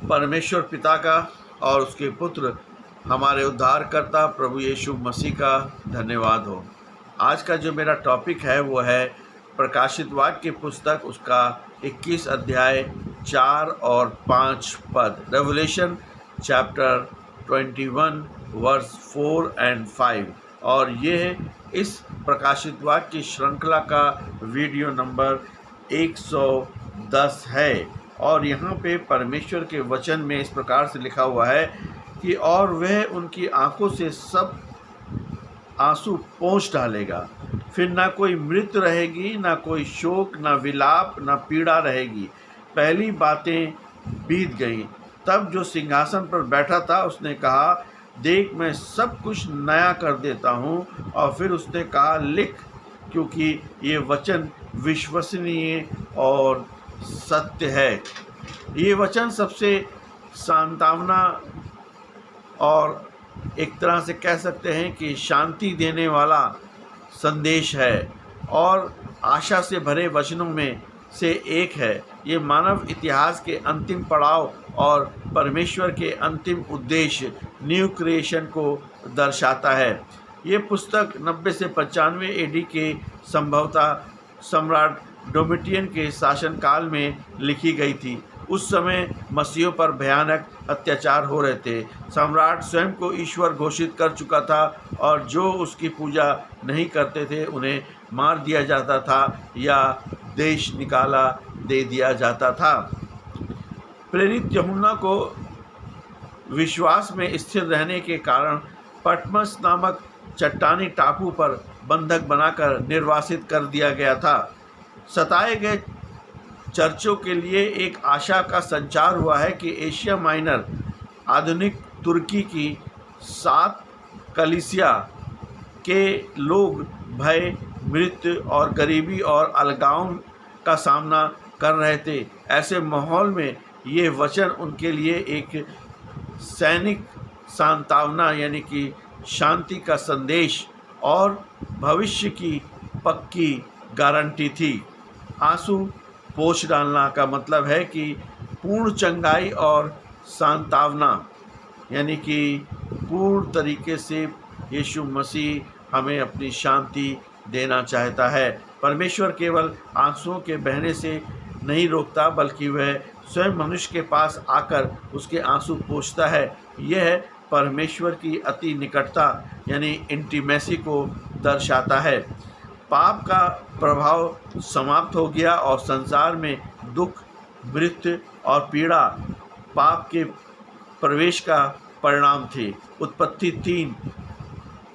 परमेश्वर पिता का और उसके पुत्र हमारे उद्धारकर्ता प्रभु यीशु मसीह का धन्यवाद हो। आज का जो मेरा टॉपिक है वो है प्रकाशित वाक्य की पुस्तक, उसका 21 अध्याय 4 और 5 पद, रेवलेशन चैप्टर 21 वर्स 4 एंड 5। और ये है इस प्रकाशित वाक्य की श्रृंखला का वीडियो नंबर 110 है। और यहाँ पे परमेश्वर के वचन में इस प्रकार से लिखा हुआ है कि और वह उनकी आंखों से सब आंसू पोंछ डालेगा, फिर ना कोई मृत्यु रहेगी, ना कोई शोक, ना विलाप, ना पीड़ा रहेगी, पहली बातें बीत गईं। तब जो सिंहासन पर बैठा था उसने कहा, देख मैं सब कुछ नया कर देता हूँ। और फिर उसने कहा, लिख, क्योंकि ये वचन विश्वसनीय और सत्य है। ये वचन सबसे सांत्वना और एक तरह से कह सकते हैं कि शांति देने वाला संदेश है और आशा से भरे वचनों में से एक है। ये मानव इतिहास के अंतिम पड़ाव और परमेश्वर के अंतिम उद्देश्य न्यू क्रिएशन को दर्शाता है। ये पुस्तक 90 से 95 एडी के संभवतः सम्राट डोमिटियन के शासनकाल में लिखी गई थी। उस समय मसीहों पर भयानक अत्याचार हो रहे थे। सम्राट स्वयं को ईश्वर घोषित कर चुका था और जो उसकी पूजा नहीं करते थे उन्हें मार दिया जाता था या देश निकाला दे दिया जाता था। प्रेरित यूहन्ना को विश्वास में स्थिर रहने के कारण पटमस नामक चट्टानी टापू पर बंधक बनाकर निर्वासित कर दिया गया था। सताए गए चर्चों के लिए एक आशा का संचार हुआ है कि एशिया माइनर, आधुनिक तुर्की की 7 कलीसिया के लोग भय, मृत्यु और गरीबी और अलगाव का सामना कर रहे थे। ऐसे माहौल में ये वचन उनके लिए एक सैनिक सांत्वना यानी कि शांति का संदेश और भविष्य की पक्की गारंटी थी। आंसू पोंछ डालना का मतलब है कि पूर्ण चंगाई और सांत्वना, यानी कि पूर्ण तरीके से यीशु मसीह हमें अपनी शांति देना चाहता है। परमेश्वर केवल आंसुओं के बहने से नहीं रोकता, बल्कि वह स्वयं मनुष्य के पास आकर उसके आंसू पोंछता है। यह परमेश्वर की अति निकटता यानी इंटीमेसी को दर्शाता है। पाप का प्रभाव समाप्त हो गया और संसार में दुख, मृत्यु और पीड़ा पाप के प्रवेश का परिणाम थी। उत्पत्ति 3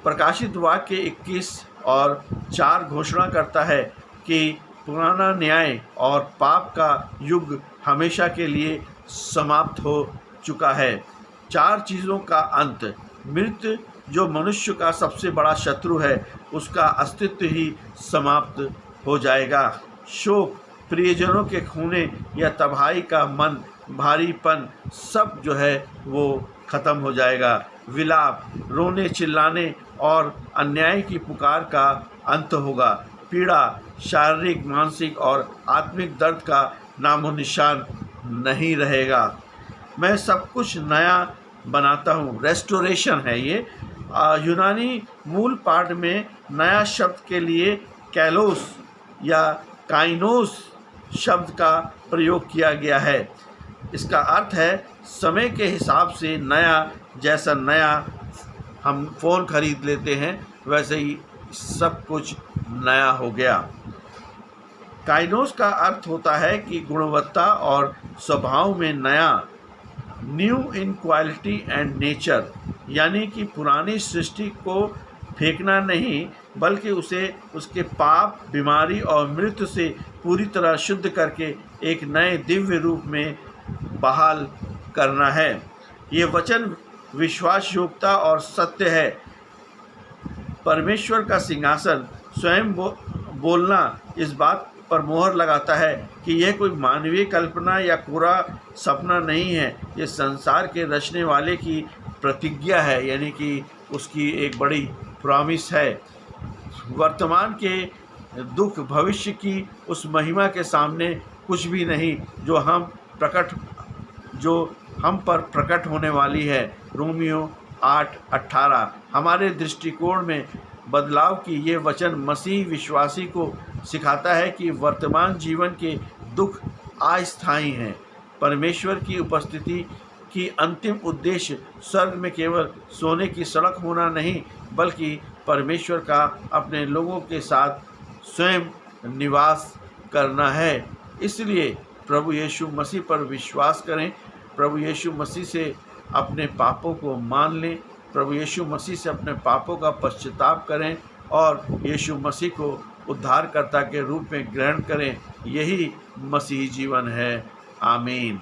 प्रकाशित वाक्य 21 और 4 घोषणा करता है कि पुराना न्याय और पाप का युग हमेशा के लिए समाप्त हो चुका है। 4 चीज़ों का अंत, मृत्यु जो मनुष्य का सबसे बड़ा शत्रु है, उसका अस्तित्व ही समाप्त हो जाएगा। शोक, प्रियजनों के खोने या तबाही का मन, भारीपन, सब जो है वो ख़त्म हो जाएगा। विलाप, रोने चिल्लाने और अन्याय की पुकार का अंत होगा। पीड़ा, शारीरिक, मानसिक और आत्मिक दर्द का नामो निशान नहीं रहेगा। मैं सब कुछ नया बनाता हूँ, रेस्टोरेशन है ये। यूनानी मूल पाठ में नया शब्द के लिए कैलोस या काइनोस शब्द का प्रयोग किया गया है। इसका अर्थ है समय के हिसाब से नया। जैसा नया हम फ़ोन खरीद लेते हैं वैसे ही सब कुछ नया हो गया। काइनोस का अर्थ होता है कि गुणवत्ता और स्वभाव में नया, new in quality and nature, यानी कि पुरानी सृष्टि को फेंकना नहीं बल्कि उसे उसके पाप, बीमारी और मृत्यु से पूरी तरह शुद्ध करके एक नए दिव्य रूप में बहाल करना है। ये वचन विश्वास योग्यता और सत्य है। परमेश्वर का सिंहासन स्वयं बोलना इस बात पर मोहर लगाता है कि यह कोई मानवीय कल्पना या पूरा सपना नहीं है। ये संसार के रचने वाले की प्रतिज्ञा है, यानी कि उसकी एक बड़ी प्रॉमिस है। वर्तमान के दुख भविष्य की उस महिमा के सामने कुछ भी नहीं जो हम पर प्रकट होने वाली है। रोमियो 8:18। हमारे दृष्टिकोण में बदलाव की ये वचन मसीह विश्वासी को सिखाता है कि वर्तमान जीवन के दुख अस्थायी हैं। परमेश्वर की उपस्थिति की अंतिम उद्देश्य स्वर्ग में केवल सोने की सड़क होना नहीं, बल्कि परमेश्वर का अपने लोगों के साथ स्वयं निवास करना है। इसलिए प्रभु यीशु मसीह पर विश्वास करें, प्रभु यीशु मसीह से अपने पापों को मान लें, प्रभु यीशु मसीह से अपने पापों का पश्चाताप करें और यीशु मसीह को उद्धारकर्ता के रूप में ग्रहण करें। यही मसीही जीवन है। आमीन।